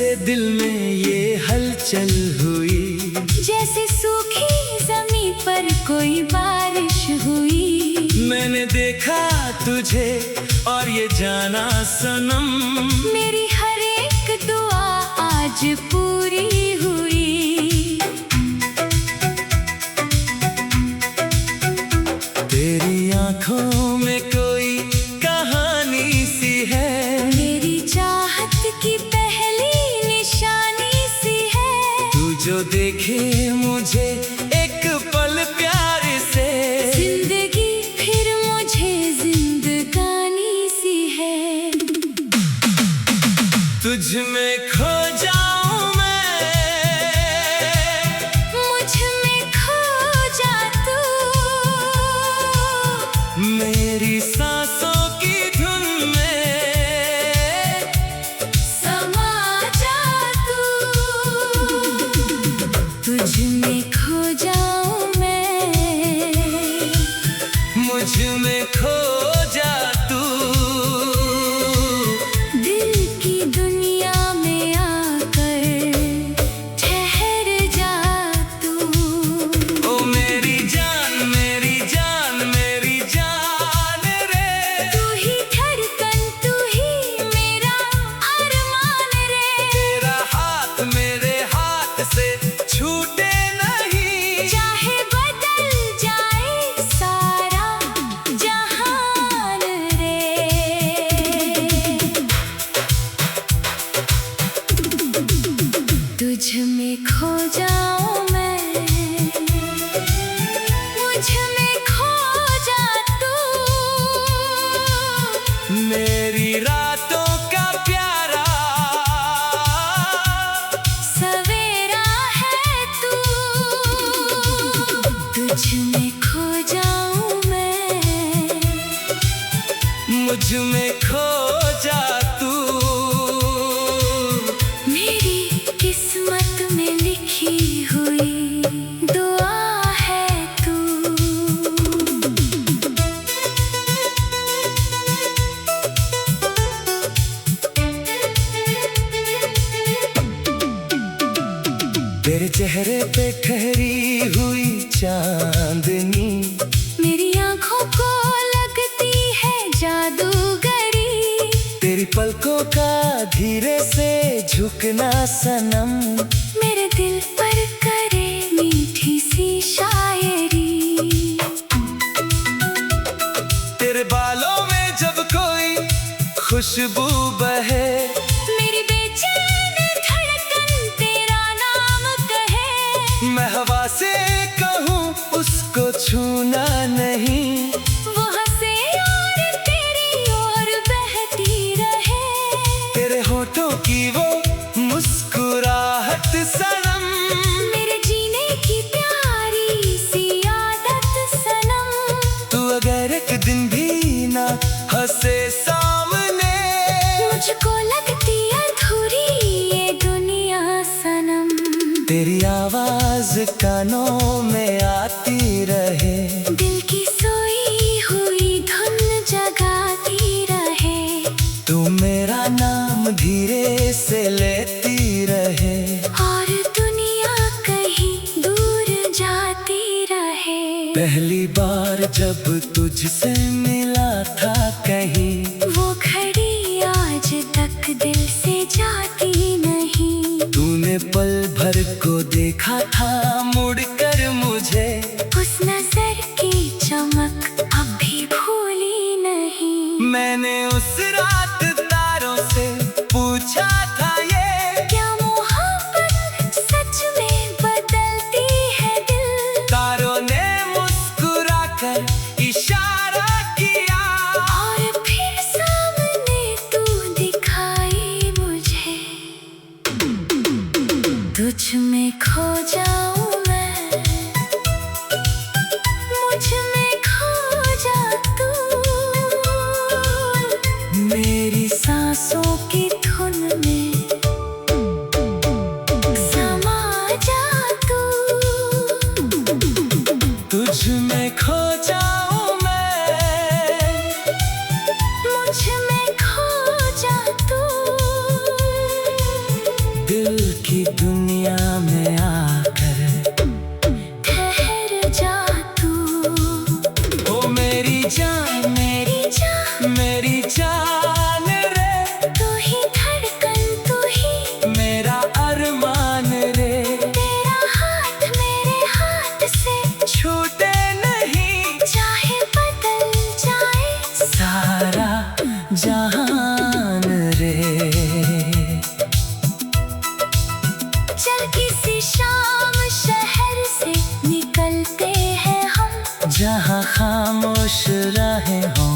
से दिल में ये हलचल हुई, जैसे सूखी जमीन पर कोई बारिश हुई। मैंने देखा तुझे और ये जाना सनम, मेरी हर एक दुआ आज पूरी हुई। तेरी आंखों में कोई कहानी सी है, मेरी चाहत की पहली निशानी सी है। तू जो देखे मुझे एक पल प्यार से, जिंदगी फिर मुझे जिंदगानी सी है। तुझ में खो जाऊं मैं, मुझ में खो जा तू, मेरी सांसों की धुन में समा जा तू। तुझ में खो जाऊं मैं, मुझ में खो जा तू। दिल की दुनिया में आकर ठहर जा तू। ओ मेरी जान मेरी जान मेरी जान रे, तू ही धड़कन तू ही मेरा अरमान रे। तेरा हाथ मेरे हाथ से छूटे नहीं, चाहे बदल जाए सारा जहान रे। तुझ में खो जाऊं मैं, मुझ में खो जा तू। मेरी रातों का प्यारा सवेरा है तू। तुझ में खो जाऊं मैं, मुझ में खो जा तू। मेरी किस्मत में लिखी हुई दुआ है तू। तेरे चेहरे पे ठहरी हुई चांदनी, मेरी आंखों को लगती है जादूगरी। तेरी पलकों का धीरे से झुकना सनम, मेरे दिल पर करे मीठी सी शायरी। तेरे बालों में जब कोई खुशबू बहे, मेरी बेचैन धड़कन तेरा नाम कहे। मैं हवा से कहूँ उसको छूना नहीं, वो हंसे और तेरी ओर बहती रहे। तेरे होठों की वो मुस्कुराहट सनम, मेरे जीने की प्यारी सी आदत सनम। तू अगर एक दिन भी ना हंसे सामने, मुझको लगती अधूरी ये दुनिया सनम। तेरी आवाज कानों में आती रहे, दिल की सोई हुई धुन जगाती रहे। तू मेरा नाम धीरे से लेती रहे, और दुनिया कहीं दूर जाती रहे। पहली बार जब तुझसे मिला था कहीं, वो घड़ी आज तक दिल से जाती नहीं। तूने पल भर को देखा था मुड़कर मुझे, उस नजर की चमक अब भी भूली नहीं। मैंने उस रात तारों से पूछा था ये, क्या मोहब्बत सच में बदलती है दिल। तारों ने मुस्कुराकर इशारा किया, और फिर सामने तू दिखाई मुझे। तुझ में खो जाऊं मैं, मुझ में खो जा तू। मेरी सांसों की धुन में चाहे हो,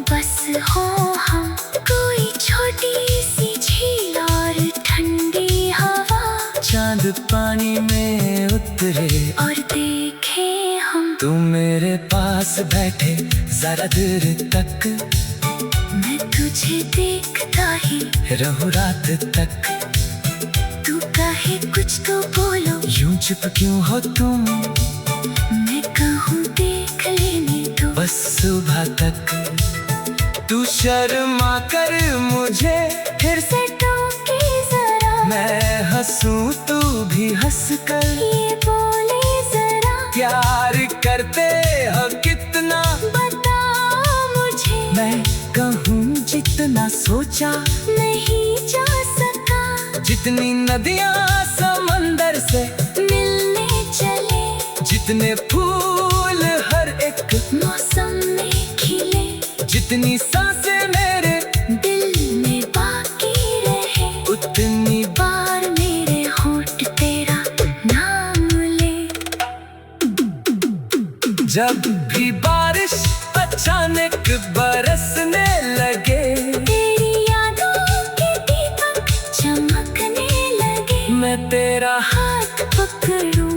बस हो हम कोई छोटी सी झील और ठंडी हवा, चांद पानी में उतरे और देखे हम तुम मेरे पास बैठे जरा देर तक, मैं तुझे देखता ही रहूं रात तक। तू कहे कुछ तो बोलो, यूं चुप क्यों हो तुम, मैं कहूँ देख लेने दो, बस सुबह तक। तू शर्मा कर मुझे फिर से टोके जरा, मैं हंसूं तू भी हंस कर, ये बोले जरा प्यार करते हो कितना, बता मुझे मैं कहूँ जितना सोचा नहीं जा सका, जितनी नदियाँ समंदर से मिलने चले जितने फूल हर एक मौसम में खिले, जितनी सांसें मेरे दिल में बाकी रहे, उतनी बार मेरे होंठ तेरा नाम ले। जब भी बारिश अचानक बरसने लगे, तेरी यादों के दीपक चमकने लगे, मैं तेरा हाथ पकड़ूं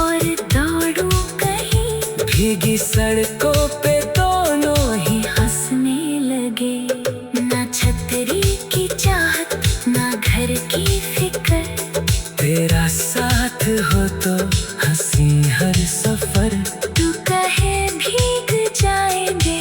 और दौड़ूं कहीं, भीगी सड़कों पे दोनों ही हंसने लगे। ना छतरी की चाहत ना घर की फिक्र, तेरा साथ हो तो हंसी हर सफर। तू कहे भीग जाएंगे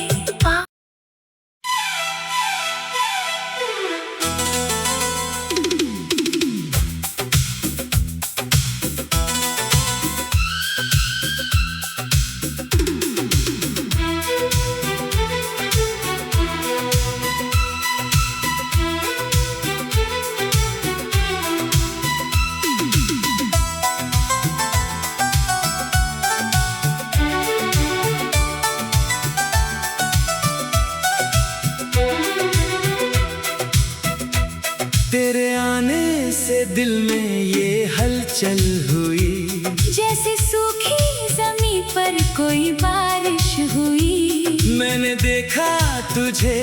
तेरे आने से दिल में ये हलचल हुई, जैसे सूखी जमीन पर कोई बारिश हुई, मैंने देखा तुझे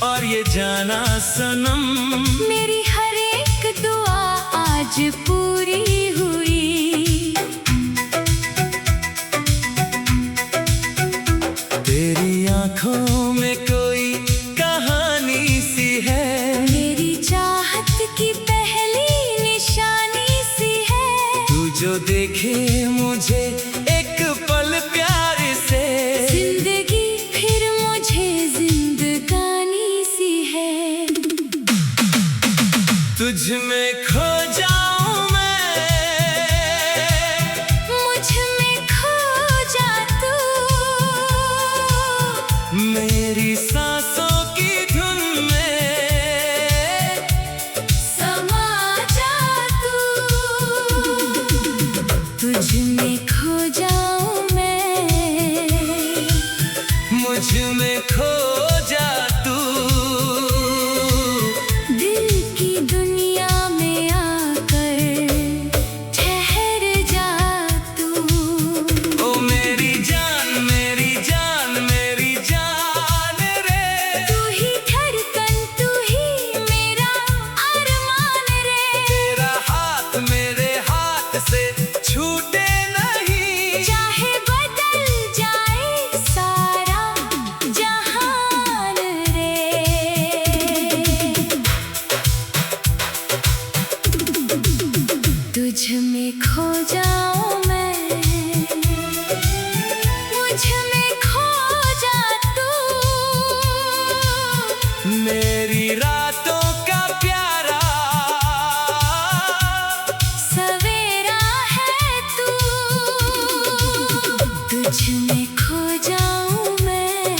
और ये जाना सनम, मेरी हर एक दुआ आज पूरी हुई। तेरी आंखों में कोई कहानी सी है, मेरी चाहत की पहली निशानी सी है, तू जो देखे मुझे एक पल प्यार से, जिंदगी फिर मुझे जिंदगानी सी है। तुझ में खो जाऊं मैं, मुझ में खो जा तू, मेरी सांसों की धुन में समा जा तू, तुझ में खो जाऊं मैं, मुझ में खो जा तू, दिल की दुनिया में आकर ठहर जा तू। ओ मेरी जान मेरी जान मेरी जान रे, तू ही धड़कन तू ही मेरा अरमान रे, तेरा हाथ मेरे हाथ से छूटे नहीं, चाहे बदल जाए सारा जहान रे, तुझ में खो जाऊं मैं, मुझ में खो जा तू, मेरी रातों का प्यारा सवेरा है तू, तुझ में खो जाऊं मैं,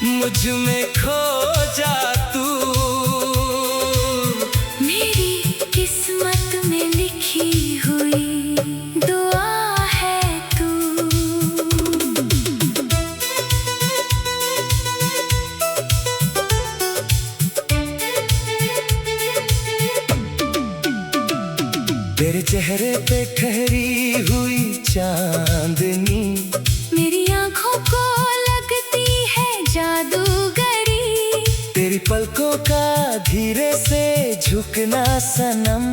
मुझ में खो जा तू, मेरी किस्मत में लिखी हुई दुआ है तू। तेरे चेहरे पे ठहरी हुई चांदनी, मेरी आंखों को लगती धीरे से झुकना सनम,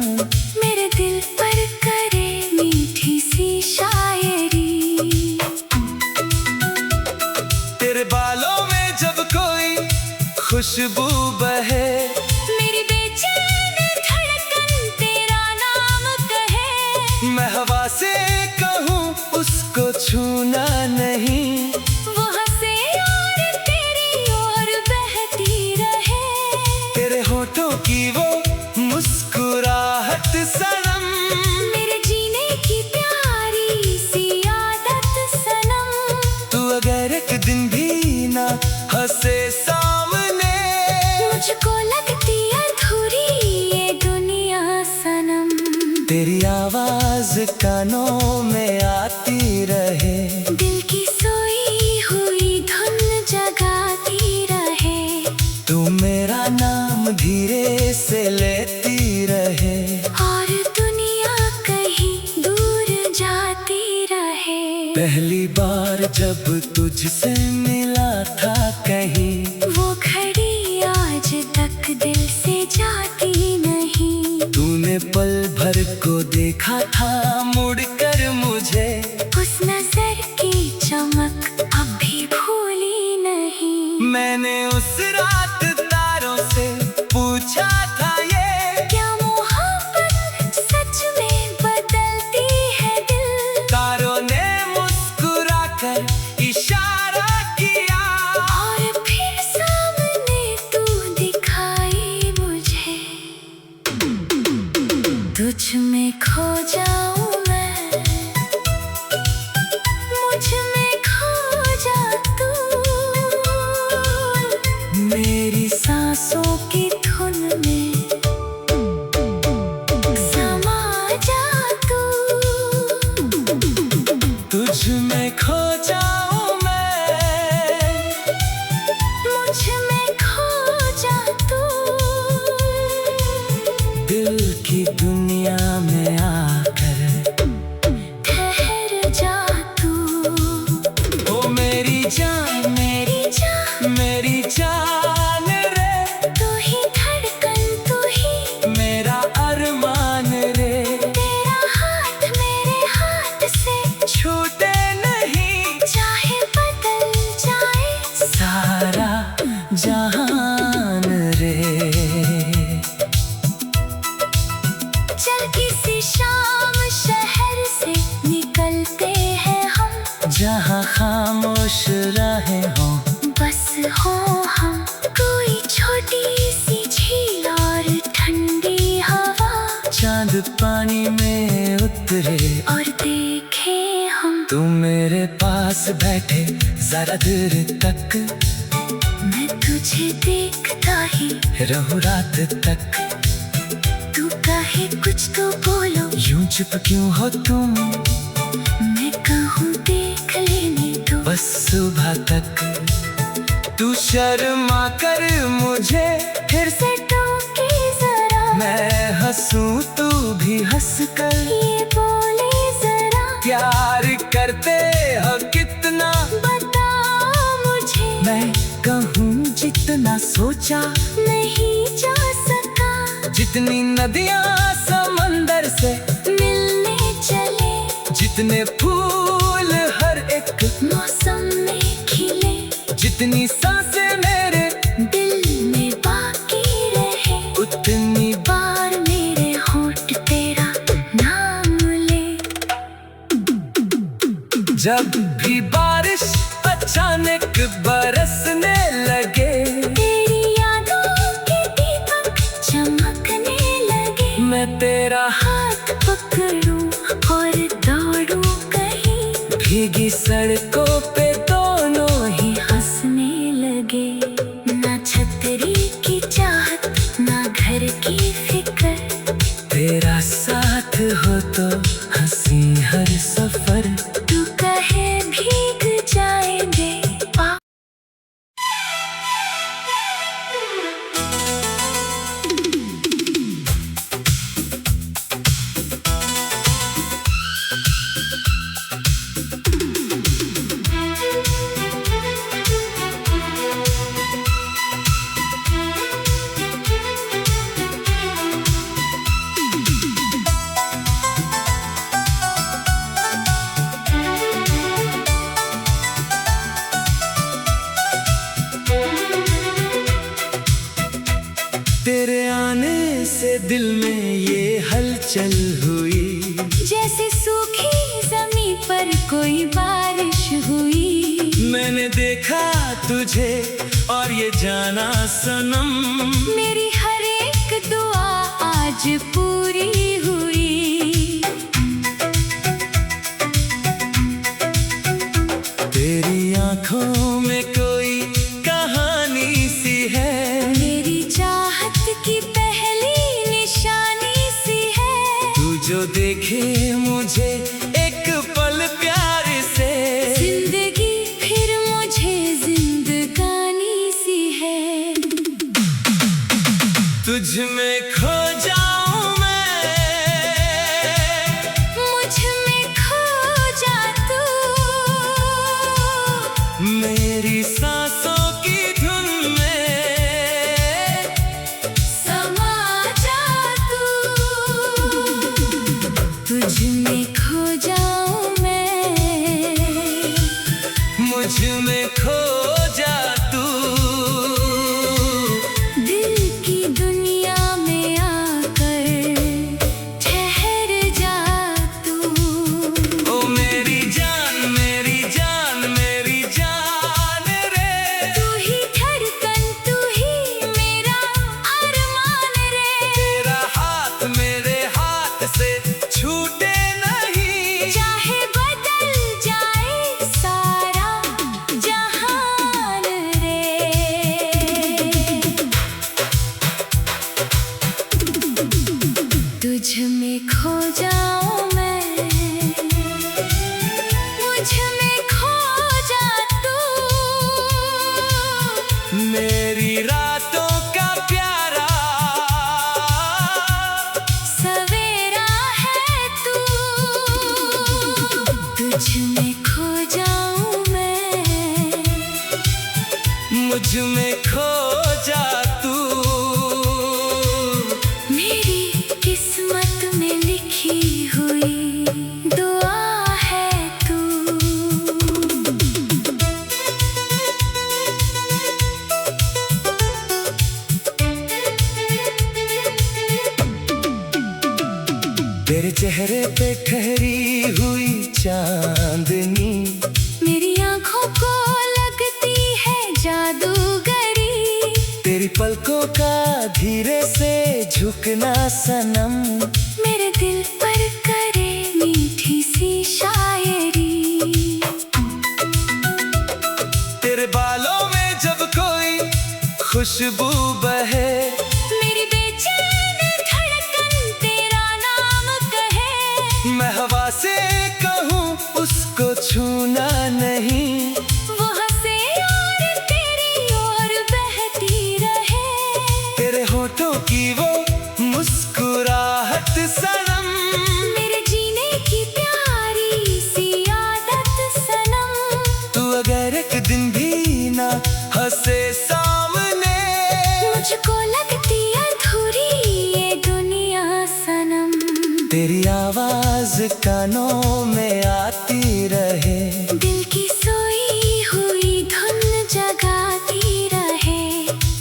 मेरे दिल पर करे मीठी सी शायरी। तेरे बालों में जब कोई खुशबू बहे, मेरी बेचैन धड़कन तेरा नाम कहे। मैं हवा से कहूँ उसको छूना नहीं, वो हंसे और तेरी ओर बहती रहे। तेरे होठों की वो मुस्कुराहट सनम, मेरे जीने की प्यारी सी आदत सनम। तू अगर एक दिन भी ना हंसे सामने, मुझको लगती अधूरी ये दुनिया सनम। तेरी आवाज कानों में आती रहे, दिल की सोई हुई धुन जगाती रहे। तू मेरा नाम धीरे से लेती रहे, और दुनिया कहीं दूर जाती रहे। पहली बार जब तुझसे मिला था कहीं, वो घड़ी आज तक दिल से जाती नहीं। तूने पल भर को देखा था मुड़कर मुझे, उस नजर की चमक अब भी भूली नहीं। मैंने उस रात तारों से पूछा था ये, क्या मोहब्बत सच में बदलती है दिल। तारों ने मुस्कुराकर इशारा किया, और फिर सामने तू दिखाई मुझे। तुझ में खो जाऊं मैं, मुझ में खो जा तू। मेरी सांसों की धुन में समा जा तू। तुझ में खो जाऊं मैं, मुझ में खो जा तू। दिल की दुनिया में आकर ठहर जा तू। ओ मेरी जान, मेरी जान, मेरी जान रे, तू ही धड़कन, तू ही मेरा अरमान रे, तेरा हाथ मेरे हाथ से छूटे नहीं चाहे बदल जाए सारा जहान रे। चल किसी शाम शहर से निकलते हैं हम, जहाँ खामोश रहे हो, बस हो हम। कोई छोटी सी झील और ठंडी हवा, चांद पानी में उतरे और देखे हम। तू मेरे पास बैठे जरा देर तक, मैं तुझे देखता ही रहूं रात तक। तू कहे कुछ तो बोलो, यूं चुप क्यों हो तुम, मैं कहूँ देख लेने दो। बस सुबह तक। तू शर्मा कर मुझे फिर से, से टोके जरा, मैं हंसूं तू भी हंस कर। ये बोले जरा, प्यार करते हो कितना, बता मुझे। मैं कहूँ जितना सोचा नहीं जा सका, जितनी नदियाँ समंदर से मिलने चले। जितने फूल हर एक मौसम में खिले, जितनी सांसें मेरे दिल में बाकी रहे। उतनी बार मेरे होंठ तेरा नाम ले। जब भी बारिश अचानक बरसने लगे, तेरी यादों के दीपक चमकने लगे। मैं तेरा हाथ पकड़ूं और दौड़ूं कहीं, भीगी सड़कों पे दोनों ही हंसने लगे। ना छतरी की चाहत, ना घर की फिक्र, तेरा साथ हो तो हंसी हर सफर। तू कहे भीग जाएंगे तेरे आने से दिल में ये हलचल हुई, जैसे सूखी जमीन पर कोई बारिश हुई। मैंने देखा तुझे और ये जाना सनम, मेरी हर एक दुआ आज पूरी हुई। तेरी आंखों में कोई कहानी सी है, मेरी चाहत की पहली निशानी सी है। तू जो देखे मुझे एक पल प्यार से, जिंदगी फिर मुझे जिंदगानी सी है। तुझ में खो जाऊं मैं, मुझ में खो जा तू, मेरी सांसों की धुन में समा जा तू। तुझ में खो जाऊं मैं, मुझ में खो जा तू। दिल की दुनिया में आकर ठहर जा तू। ओ मेरी जान मेरी जान मेरी जान रे, तू ही धड़कन तू ही मेरा अरमान रे। तेरा हाथ मेरे हाथ से छूटे नहीं, चाहे बदल जाए सारा जहान रे। तुझ में खो जाऊं मैं, मुझ में खो जा तू। मेरी रातों का प्यारा सवेरा है तू। तुझ में खो जाऊं मैं, मुझ में खो जा तू। मेरी किस्मत में लिखी हुई दुआ है तू। तेरे चेहरे पे ठहरी हुई चांदनी, मेरी आंखों को लगती है जादूगरी। तेरी पलकों का धीरे से झुकना सनम, मेरे दिल पर करे मीठी सी शायरी। तेरे बालों में जब कोई खुशबू बहे, मेरी बेचैन धड़कन तेरा नाम कहे। मैं हवा से कहूँ उसको छूना नहीं, वो हंसे और तेरी ओर बहती रहे। तेरे होठों की वो मुस्कुराहट सनम, मेरे जीने की प्यारी सी आदत सनम। तू अगर एक दिन भी ना हंसे सामने, मुझको लगती अधूरी ये दुनिया सनम। तेरी आवाज कानों में आती रहे, दिल की सोई हुई धुन जगाती रहे।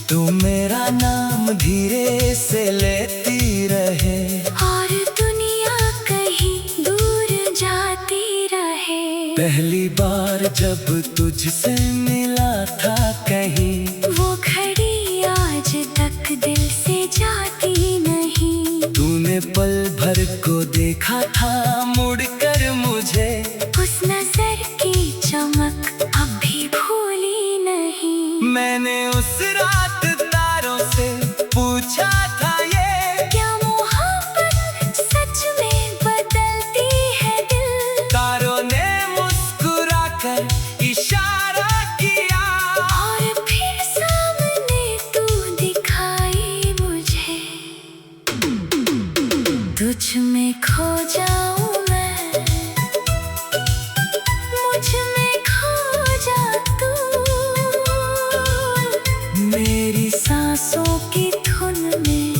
तू मेरा नाम धीरे से लेती रहे, और दुनिया कहीं दूर जाती रहे। पहली बार जब तुझसे मिला था कहीं, वो घड़ी आज तक दिल से जाती नहीं। तूने पल भर को देखा था मुड़कर मुझे, उस नजर की चमक अब भी भूली नहीं। मैंने उस रात तारों से पूछा था ये, क्या मोहब्बत सच में बदलती है दिल। तारों ने मुस्कुराकर इशारा किया, और फिर सामने तू दिखाई मुझे। तुझ में खो जाऊं मैं, मुझ में खो जा तू। मेरी सांसों की धुन में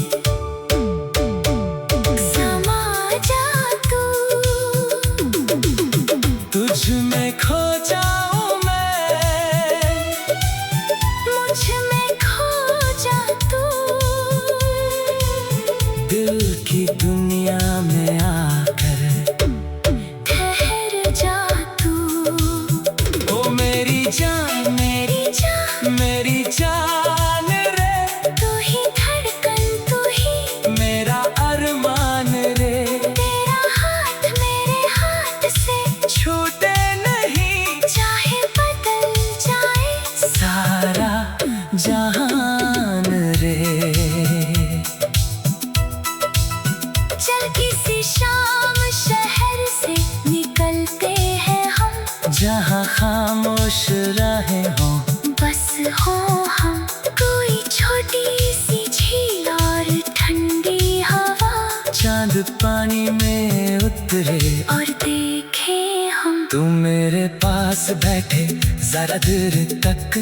हो हम कोई छोटी सी झील और ठंडी हवा, चांद पानी में उतरे और देखे हम तुम मेरे पास बैठे जरा देर तक,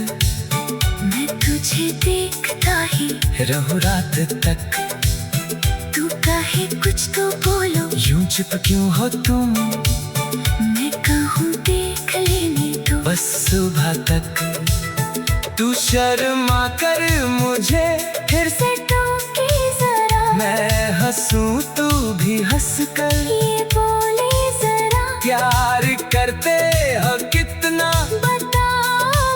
मैं तुझे देखता ही रहूं रात तक। तू कहे कुछ तो बोलो, यूं चुप क्यों हो तुम, मैं कहूँ देख लेने दो बस सुबह तक। तू शर्मा कर मुझे फिर से टोके जरा, मैं हंसूं तू भी हंस कर, ये बोले जरा प्यार करते हो कितना बता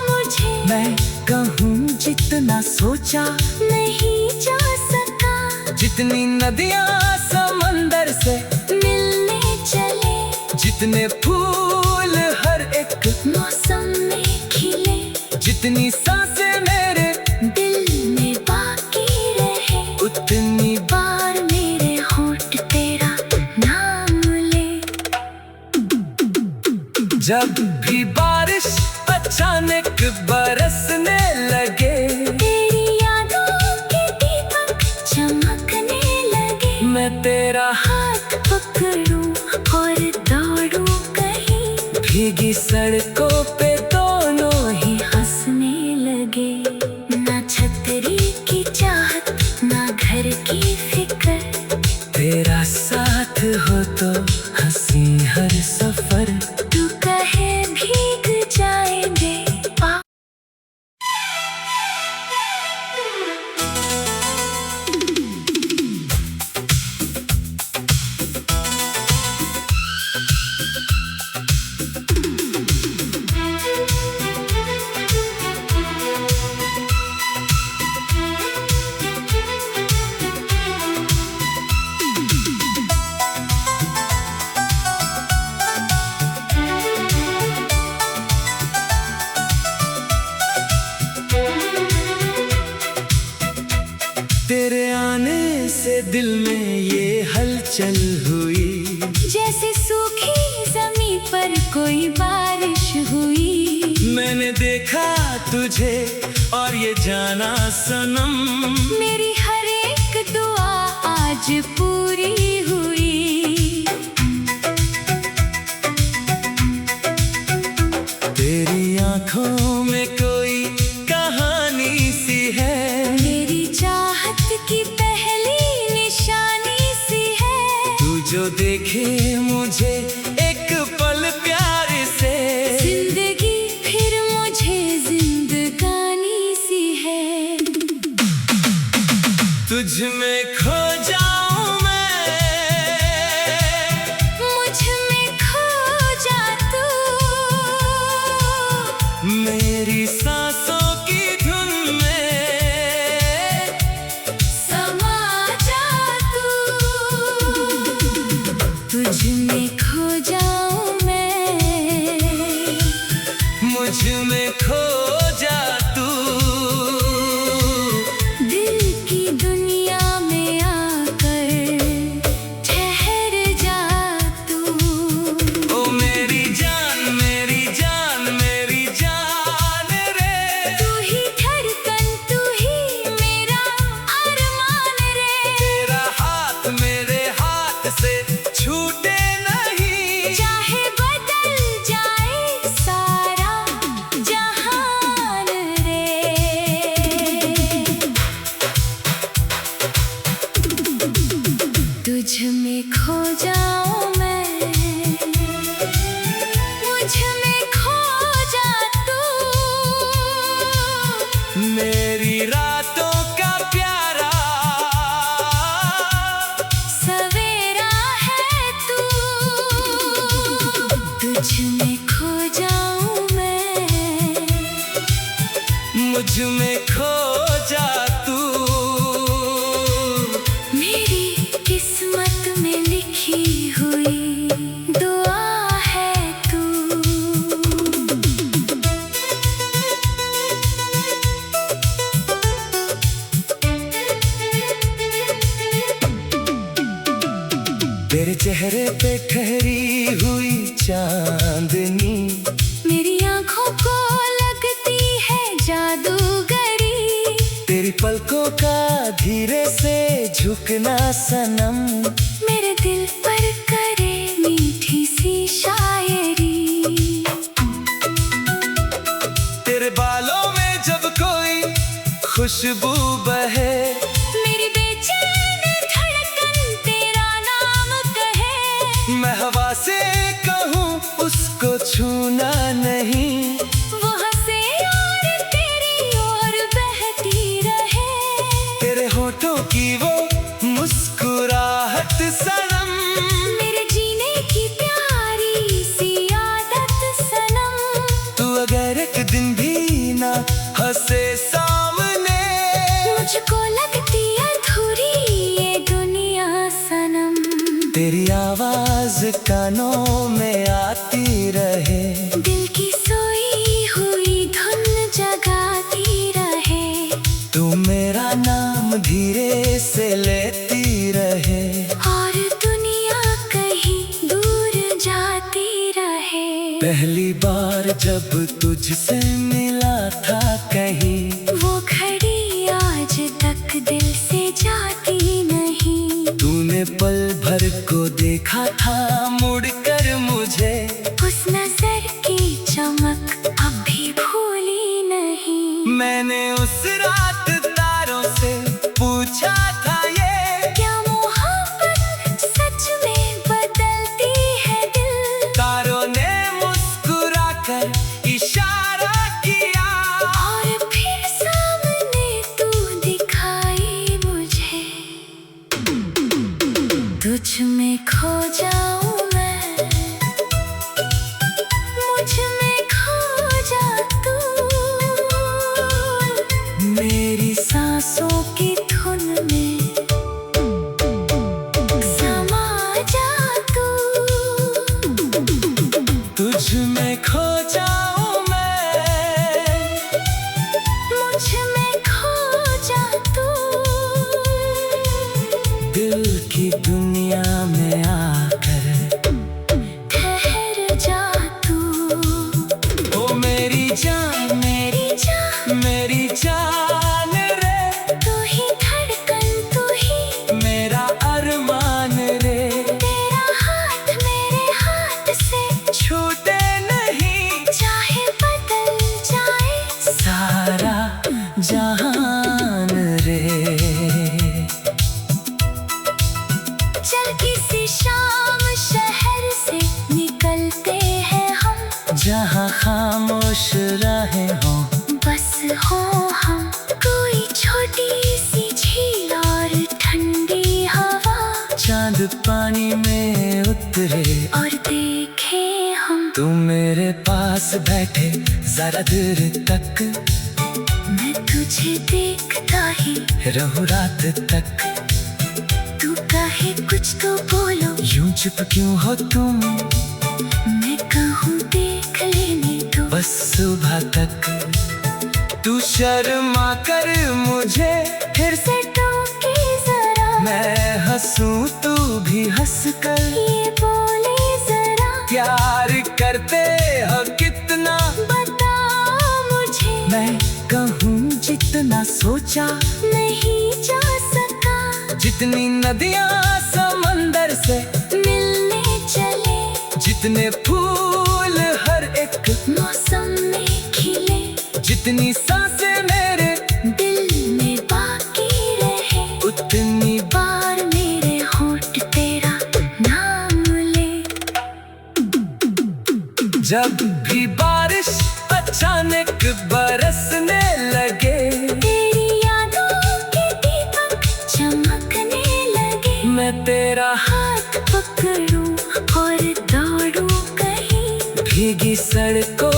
मुझे, मैं कहूँ जितना सोचा नहीं जा सका। जितनी नदियाँ समंदर से मिलने चले, जितने फूल हर एक मौसम में खिले, जितनी सांसें मेरे दिल में बाकी रहे, उतनी बार मेरे होंठ तेरा नाम ले। जब भी बारिश अचानक बरसने लगे, तेरी यादों के दीपक चमकने लगे, मैं तेरा हाथ पकड़ूं और दौड़ूं कहीं, भीगी सड़कों पे दोनों ही हंसने लगे। ना छतरी की चाहत ना घर की फिक्र, तेरा साथ हो तो हंसी हर सफर। तू कहे भीग जाएंगे तेरे आने से दिल में ये हलचल हुई, जैसे सूखी जमीन पर कोई बारिश हुई। मैंने देखा तुझे और ये जाना सनम, मेरी हर एक दुआ आज पूरी हुई। तेरी आंखों में कोई कहानी सी है, मेरी चाहत की पहली निशानी सी है। तू जो देखे मुझे एक पल प्यार से, जिंदगी फिर मुझे जिंदगानी सी है। तुझ में खो जाऊं मैं, मुझ में खो जा तू, मेरी सांसों की धुन में समा जा तू। तुझ में खो जाऊं मैं, मुझ में खो जा तू। दिल की दुनिया में आकर ठहर जा तू। ओ मेरी जान मेरी जान मेरी जान रे, तू ही धड़कन तू ही मेरा अरमान रे। तेरा हाथ मेरे हाथ से छूटे नहीं, चाहे बदल जाए सारा जहान रे। तुझ में खो जाऊं मैं, मुझ में खो जा तू। मेरी रातों का प्यारा सवेरा है तू। तुझ में खो जाऊं मैं, मुझ में खो जा तू। मेरी किस्मत में लिखी हुई दुआ है तू। तेरे चेहरे पे ठहरी हुई चांदनी, मेरी आंखों को लगती है जादू धीरे से झुकना सनम, मेरे दिल पर करे मीठी सी शायरी। तेरे बालों में जब कोई खुशबू बहे, मेरी बेचैन धड़कन तेरा नाम कहे। मैं हवा से कहूँ उसको छूना नहीं, वो हंसे और तेरी ओर बहती रहे। तेरे होठों की वो मुस्कुराहट सनम, मेरे जीने की प्यारी सी आदत सनम। तू अगर एक दिन भी ना हंसे सामने, मुझको लगती अधूरी ये दुनिया सनम। तेरी आवाज कानों में आती रहे, दिल की सोई हुई धुन जगाती रहे। तू मेरा नाम धीरे से लेती रहे, और दुनिया कहीं दूर जाती रहे। पहली बार जब तुझसे मिला था कहीं, वो घड़ी आज तक दिल से जाती नहीं। तूने पल भर को देखा था मुड़कर मुझे, उस नजर की चमक अब भी भूली नहीं। मैंने उस रात तारों से पूछा था ये, क्या मोहब्बत सच में बदलती है दिल। तारों ने मुस्कुराकर इशारा किया, और फिर सामने तू दिखाई मुझे। तुझ में खो जाऊं मैं, मुझ में खो जा तू। मेरी सांसों की धुन में समा जा तू। तुझ में खो जाऊं मैं, मुझ में खो जा तू। दिल की दुनिया में आकर ठहर जा तू। ओ मेरी जान, मेरी जान, मेरी जान रे, तू ही धड़कन, तू ही मेरा अरमान रे, तेरा हाथ मेरे हाथ से छूटे नहीं चाहे बदल जाए सारा जहान रे। चल किसी शाम शहर से निकलते हैं हम, जहाँ खामोश रहे हों, बस हो हम। कोई छोटी सी झील और ठंडी हवा, चांद पानी में उतरे और देखे हम। तू मेरे पास बैठे जरा देर तक, मैं तुझे देखता ही रहूं रात तक। तू कहे कुछ तो बोलो, यूं चुप क्यों हो तुम, मैं कहूँ देख लेने दो। बस सुबह तक। तू शर्मा कर मुझे फिर से, से टोके जरा, मैं हंसूं तू भी हंस कर। ये बोले जरा, प्यार करते हो कितना, बता मुझे। मैं कहूँ जितना सोचा नहीं जा सका, जितनी नदियाँ समंदर से मिलने चले। जितने फूल हर एक मौसम में खिले, जितनी सांसें मेरे दिल में बाकी रहे। उतनी बार मेरे होंठ तेरा नाम ले। जब भी बारिश अचानक बरसने लगे, तेरी यादों के दीपक चमकने लगे। मैं तेरा हाथ पकड़ूं और दौड़ूं कहीं, भीगी सड़कों